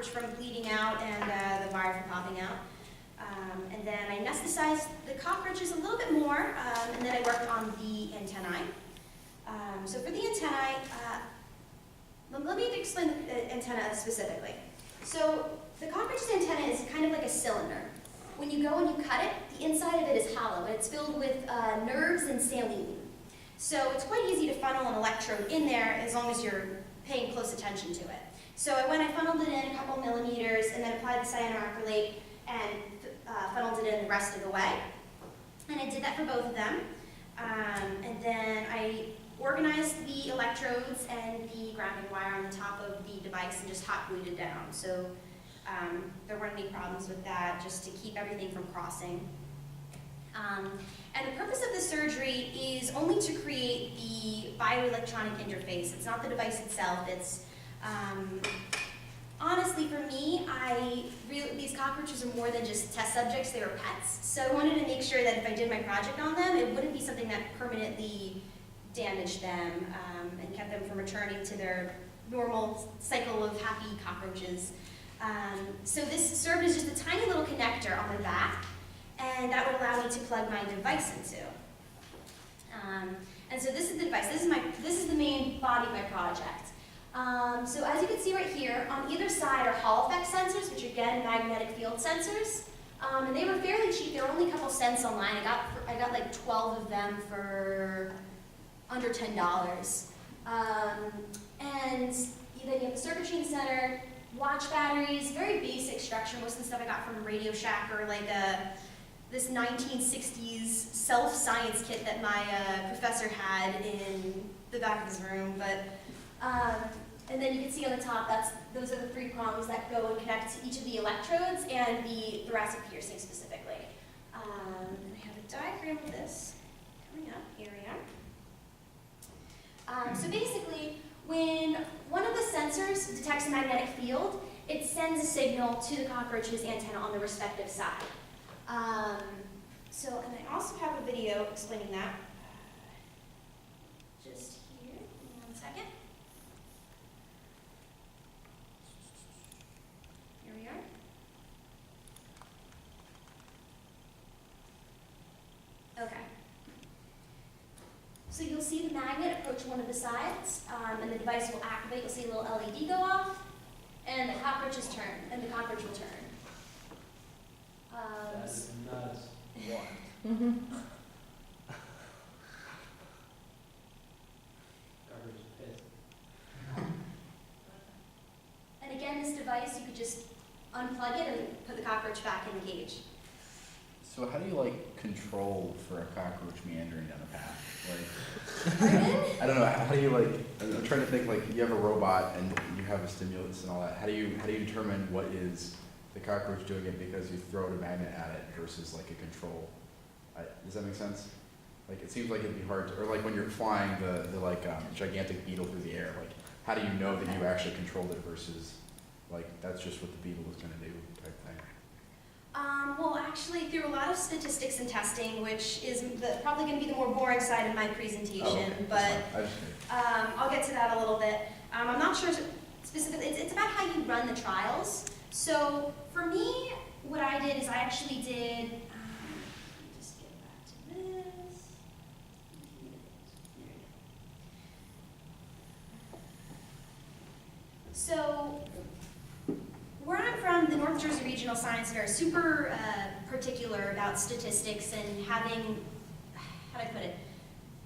cockroach from bleeding out and the wire from popping out. And then I anesthetized the cockroaches a little bit more, and then I worked on the antennae. So for the antennae, let me explain the antenna specifically. So the cockroach's antenna is kind of like a cylinder. When you go and you cut it, the inside of it is hollow, and it's filled with nerves and saline. So it's quite easy to funnel an electrode in there as long as you're paying close attention to it. So I funneled it in a couple millimeters and then applied the cyanoacrylate and funneled it in the rest of the way. And I did that for both of them. And then I organized the electrodes and the grounding wire on the top of the device and just hot glued it down. So there weren't any problems with that, just to keep everything from crossing. And the purpose of the surgery is only to create the bioelectronic interface. It's not the device itself. It's honestly, for me, these cockroaches are more than just test subjects. They were pets. So I wanted to make sure that if I did my project on them, it wouldn't be something that permanently damaged them and kept them from returning to their normal cycle of happy cockroaches. So this served as just a tiny little connector on the back, and that would allow me to plug my device into. And so this is the device. This is the main body of my project. So as you can see right here, on either side are Hall effect sensors, which are again magnetic field sensors. And they were fairly cheap. They were only a couple cents online. I got like 12 of them for under $10. And then you have the circuitry in the center, watch batteries, very basic structure. Most of the stuff I got from Radio Shack or like this 1960s self-science kit that my professor had in the back of his room. And then you can see on the top, those are the 3 prongs that go and connect to each of the electrodes and the thoracic piercing specifically. And I have a diagram of this coming up. Here we are. So basically, when one of the sensors detects a magnetic field, it sends a signal to the cockroach's antenna on the respective side. And I also have a video explaining that. Just here, give me 1 second. Here we are. Okay. So you'll see the magnet approach one of the sides, and the device will activate. You'll see a little LED go off, and the cockroaches turn, and the cockroach will turn. That is nuts. What? Garbage pit. And again, this device, you could just unplug it and put the cockroach back in the cage. So how do you like control for a cockroach meandering down a path? Like, Pardon? I don't know. How do you like? I'm trying to think. Like, you have a robot and you have a stimulus and all that. How do you determine what is the cockroach doing it because you throw a magnet at it versus like a control? Does that make sense? Like, it seems like it'd be hard to, or like when you're flying the gigantic beetle through the air. Like, how do you know that you actually controlled it versus like that's just what the beetle was going to do type thing? Well, actually, through a lot of statistics and testing, which is probably going to be the more boring side of my presentation, okay. but I'll get to that a little bit. I'm not sure specifically. It's about how you run the trials. So for me, what I did is I actually did. Let me just get back to this. So where I'm from, the North Jersey Regional Science Center is super particular about statistics and having, how do I put it,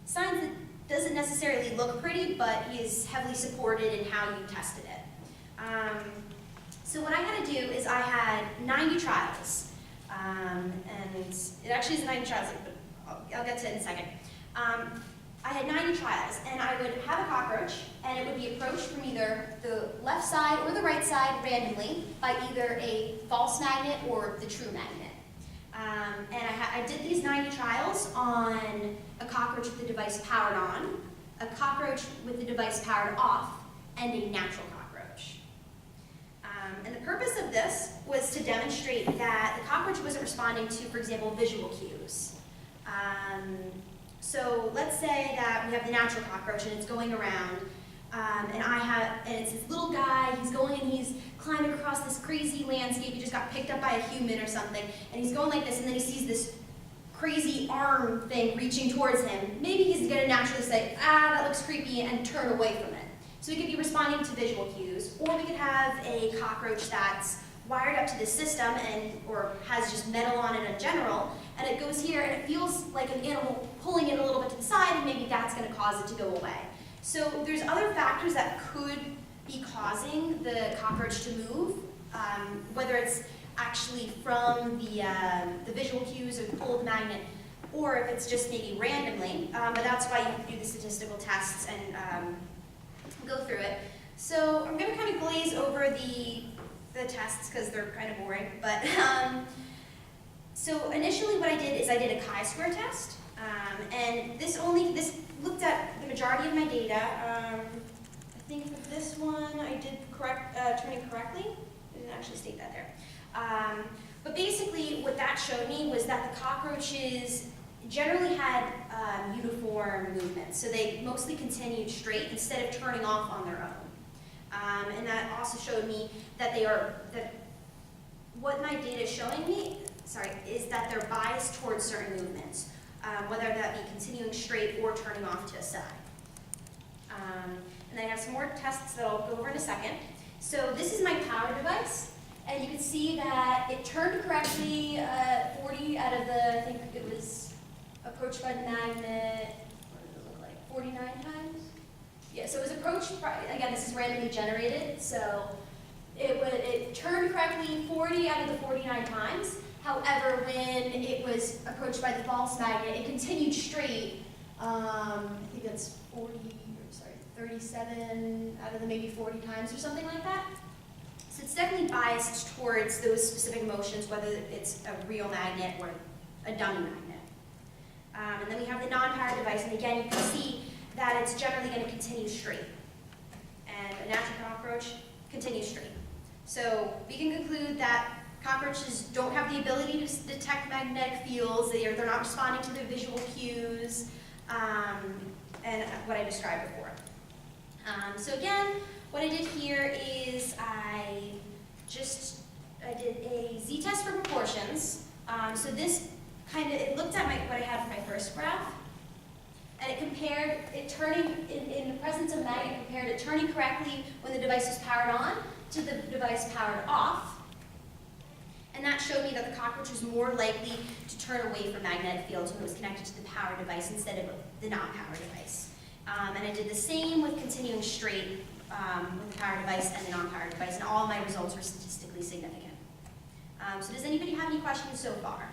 science that doesn't necessarily look pretty, but is heavily supported in how you tested it. So what I had to do is I had 90 trials, and it actually is 90 trials, but I'll get to it in a second. I had 90 trials, and I would have a cockroach, and it would be approached from either the left side or the right side randomly by either a false magnet or the true magnet. And I did these 90 trials on a cockroach with the device powered on, a cockroach with the device powered off, and a natural cockroach. And the purpose of this was to demonstrate that the cockroach wasn't responding to, for example, visual cues. So let's say that we have the natural cockroach and it's going around, and it's this little guy, he's going and he's climbing across this crazy landscape, he just got picked up by a human or something, and he's going like this, and then he sees this crazy arm thing reaching towards him, maybe he's gonna naturally say, ah, that looks creepy, and turn away from it. So we could be responding to visual cues, or we could have a cockroach that's wired up to the system or has just metal on it in general, and it goes here and it feels like an animal pulling it a little bit to the side, and maybe that's going to cause it to go away. So there's other factors that could be causing the cockroach to move, whether it's actually from the visual cues or the pull of the magnet, or if it's just maybe randomly, but that's why you have to do the statistical tests and go through it. So I'm going to kind of glaze over the tests because they're kind of boring, but so initially what I did is I did a chi-square test, and this looked at the majority of my data. I think for this one I did turning correctly. I didn't actually state that there. But basically what that showed me was that the cockroaches generally had uniform movements, so they mostly continued straight instead of turning off on their own. And that also showed me that what my data is showing me, is that they're biased towards certain movements, whether that be continuing straight or turning off to a side. And then I have some more tests that I'll go over in a second. So this is my power device, and you can see that it turned correctly 40 out of the, I think it was approached by the magnet, what did it look like, 49 times? Yeah, so it was approached, again, this is randomly generated, so it turned correctly 40 out of the 49 times. However, when it was approached by the false magnet, it continued straight, I think that's 37 out of the maybe 40 times or something like that. So it's definitely biased towards those specific motions, whether it's a real magnet or a dummy magnet. And then we have the non-powered device, and again, you can see that it's generally going to continue straight. And a natural cockroach continues straight. So we can conclude that cockroaches don't have the ability to detect magnetic fields. They're not responding to their visual cues, and what I described before. So again, what I did here is I did a z-test for proportions. So this it looked at what I had for my first graph, and it compared it turning, in the presence of magnet, compared it turning correctly when the device was powered on to the device powered off. And that showed me that the cockroach was more likely to turn away from magnetic fields when it was connected to the power device instead of the non-power device. And I did the same with continuing straight with the power device and the non-power device, and all of my results were statistically significant. So does anybody have any questions so far?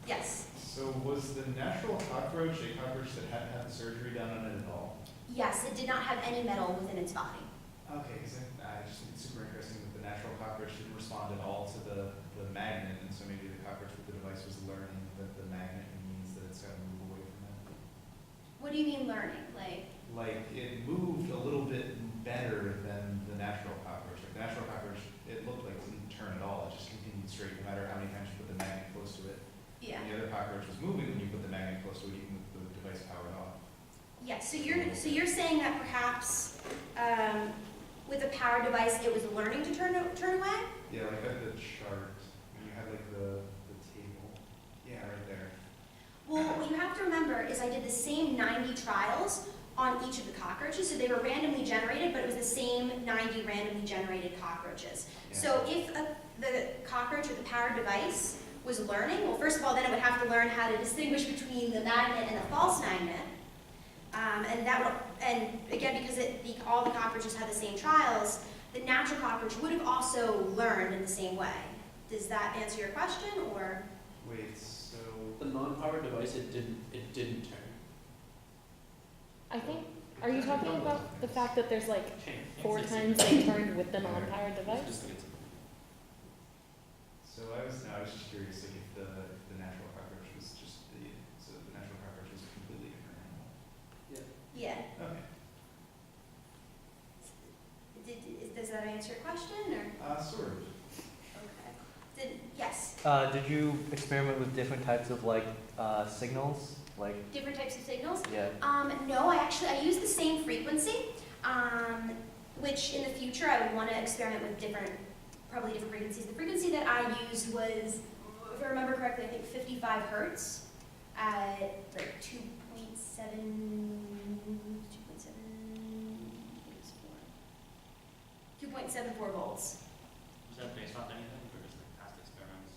Yes? So was the natural cockroach a cockroach that hadn't had the surgery done on it at all? Yes, it did not have any metal within its body. Okay, because it's super interesting that the natural cockroach didn't respond at all to the magnet, and so maybe the cockroach with the device was learning that the magnet means that it's got to move away from it. What do you mean learning? Like it moved a little bit better than the natural cockroach. Like the natural cockroach, it looked like it didn't turn at all. It just continued straight no matter how many times you put the magnet close to it. Yeah. And the other cockroach was moving when you put the magnet close to it, even with the device powered off. Yeah, so you're saying that perhaps with a power device it was learning to turn away? Yeah, like at the chart, when you had like the table. Yeah, right there. Well, what you have to remember is I did the same 90 trials on each of the cockroaches, so they were randomly generated, but it was the same 90 randomly generated cockroaches. Yeah. So if the cockroach with the powered device was learning, well, first of all, then it would have to learn how to distinguish between the magnet and the false magnet. And again, because all the cockroaches had the same trials, the natural cockroach would have also learned in the same way. Does that answer your question, or? Wait, so The non-powered device, it didn't turn. I think, are you talking about the fact that there's like Change. 4 times they turned with the non-powered device? So I was just curious, like if the natural cockroach was just so the natural cockroach was a completely different animal. Yeah. Okay. Does that answer your question, or? Sort of. Okay. Yes. Did you experiment with different types of signals? Different types of signals? Yeah. No, I use the same frequency, which in the future I would want to experiment with different probably different frequencies. The frequency that I used was, if I remember correctly, I think 55 hertz at like 2.74 volts. Was that based off anything, or just like past experiments?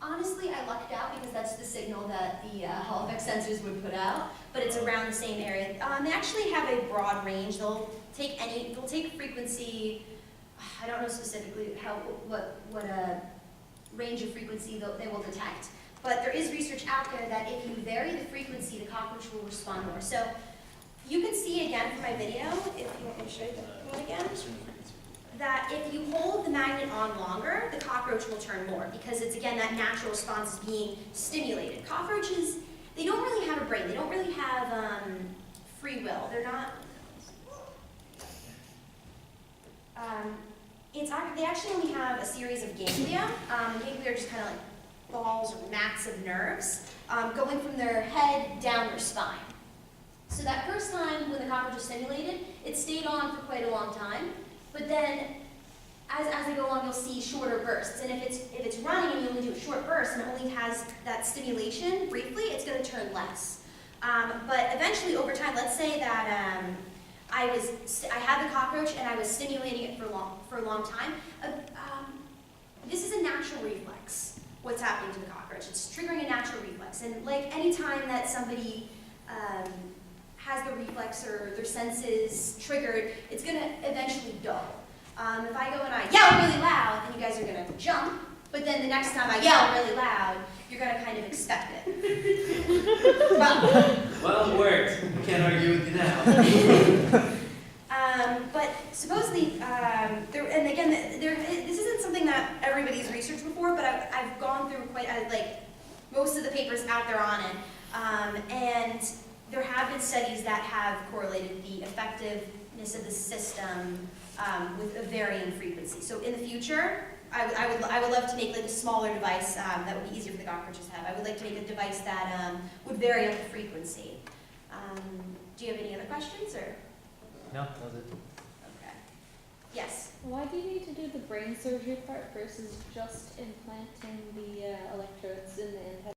Honestly, I lucked out because that's the signal that the Hall effect sensors would put out, but it's around the same area. They actually have a broad range. They'll take frequency. I don't know specifically what range of frequency they will detect, but there is research out there that if you vary the frequency, the cockroach will respond more. So you can see again from my video, if you want me to show you the one again, that if you hold the magnet on longer, the cockroach will turn more because it's, again, that natural response is being stimulated. Cockroaches, they don't really have a brain. They don't really have free will. They're not... they actually only have a series of ganglia. Ganglia are just kind of like balls or mats of nerves going from their head down their spine. So that first time when the cockroach was stimulated, it stayed on for quite a long time. But then, as they go along, you'll see shorter bursts. And if it's running and you only do a short burst and it only has that stimulation briefly, it's going to turn less. But eventually, over time, let's say that I had the cockroach and I was stimulating it for a long time. This is a natural reflex. What's happening to the cockroach? It's triggering a natural reflex. And like any time that somebody has the reflex or their senses triggered, it's going to eventually dull. If I go and I yell really loud, then you guys are going to jump, but then the next time I yell really loud, you're going to kind of expect it. Well, it worked. Can't argue with you now. But supposedly, and again, this isn't something that everybody's researched before, but I've gone through most of the papers out there on it, and there have been studies that have correlated the effectiveness of the system with a varying frequency. So in the future, I would love to make like a smaller device that would be easier for the cockroaches to have. I would like to make a device that would vary up the frequency. Do you have any other questions, or? No, that was it. Okay. Yes. Why do you need to do the brain surgery part versus just implanting the electrodes in the antenna?